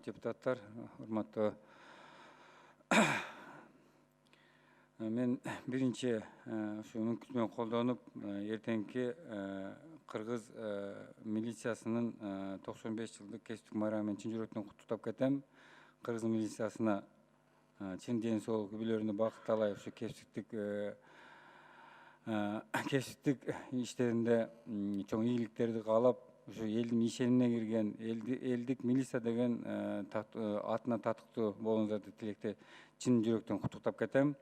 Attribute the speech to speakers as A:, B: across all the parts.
A: депутаттар, урматтуу. Мен биринчи ушу мүмкүнчүлүк менен колдонуп, эртеңки кыргыз милициясынын 95 жылдык кесиптик майрамын чын жүрөктөн куттуктап кетем. Кыргыз милициясына чын ден соолук, күбөлөрүнө бакыт талайып, ушу кесиптик иштеринде чоң ийгиликтерди каалап, ушу элдин ишенимине кирген элдик милиция деген атына татыктуу болуңузду тилекте чын жүрөктөн куттуктап кетем.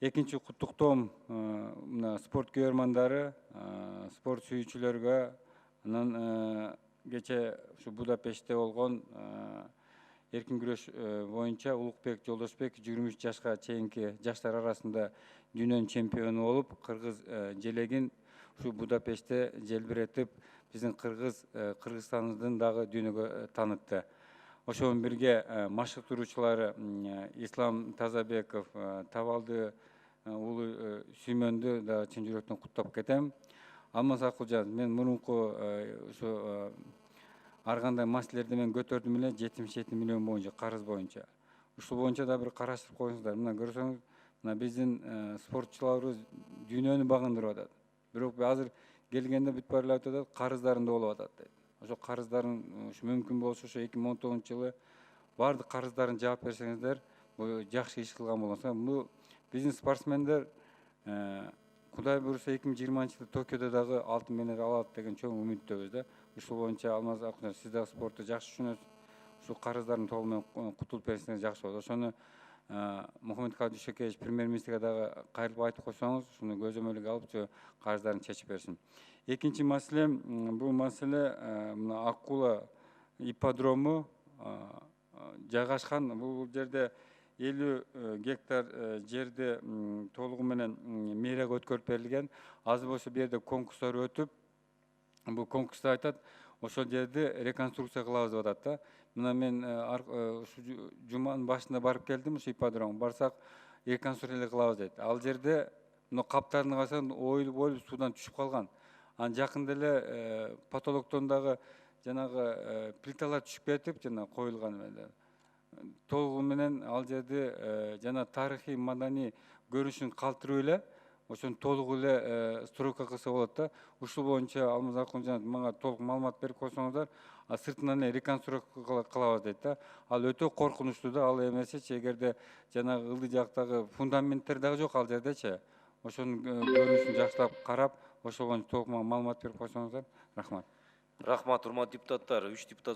A: Экинчи куттуктоом мына спорт күйөрмандары, спорт сүйүүчүлөргө, анан кече ушу Будапештте болгон эркин күрөш боюнча Улукбек Жолдошбек 23 жашка чейинки жаштар арасында дүйнөнүн чемпиону болуп, кыргыз желегин ушу Будапештте желбиретип, биздин Кыргызстаныбыздын дагы дүйнөгө таанытты. Ошону бирге машыктыруучулары Ислам Тазабеков, Табалды уулу Сүймөндү да чын жүрөктөн куттуктап кетем. Алмаз Акылжан, мен мурунку ушу ар кандай маселелерди мен көтөрдүм эле, 77 миллион боюнча, карыз боюнча. Ушул боюнча да бир караштырып коюңуздар. Мына көрсөңүз, мына биздин спортчуларыбыз дүйнөнү багындырып атат. Бирок азыр келгенде бүт баарлап атат, карыздарында болуп атат дейт. Ошо карыздарын ушу мүмкүн болсо ошо 2019-жылы баардык карыздарын жаап берсеңиздер, бул жакшы иш кылган болосуңар. Бул биздин спортсмендер Кудай буйруса 2020-жылы Токиодо дагы алтын медаль алат деген чоң үмүттөбүз да. Ушул боюнча Алмаз Акылжан, сиз дагы спортты жакшы түшүнөсүз. Ушул карыздардын толугу менен кутулуп берсеңиз жакшы болот. Ошону Мухаммедкалый Дүйшөкеевич премьер-министрге дагы кайрылып айтып койсоңуз, ушуну көзөмөлгө алып, карыздарын чечип берсин. Экинчи маселе, бул маселе мына Аккула ипподрому жайгашкан. Бул жерде 50 гектар жерде толугу менен мэрияга өткөрүп берилген. Азыр болсо бу жерде конкурстар өтүп, бул конкурста айтат, ошол жерди реконструкция кылабыз деп атат да. Мына мен ушу жуманын башында барып келдим, ушу ипподром. Барсак, реконструкция кылабыз дейт. Ал жерде мына каптарын карасаң, оюлуп суудан түшүп калган. Анан жакында эле потолоктон дагы жанагы плиталар түшүп кетип, жана коюлган эле. Толугу менен ал жерди жана тарыхый маданий көрүнүшүн калтырып эле, ошону толугу эле стройка кылса болот да. Ушул боюнча Алмаз Акылжан мага толук маалымат берип койсоңуздар, сыртынан эле реконструкция кылабыз дейт да. Ал өтө коркунучтуу да, ал эмесечи, эгерде жанагы ылдый жактагы фундаменттер дагы жок ал жердечи. Ошонун көрүнүшүн жакшылап карап, ошол боюнча толук маалымат берип койсоңуздар. Рахмат.
B: Рахмат, урматтуу депутаттар. 3 депутат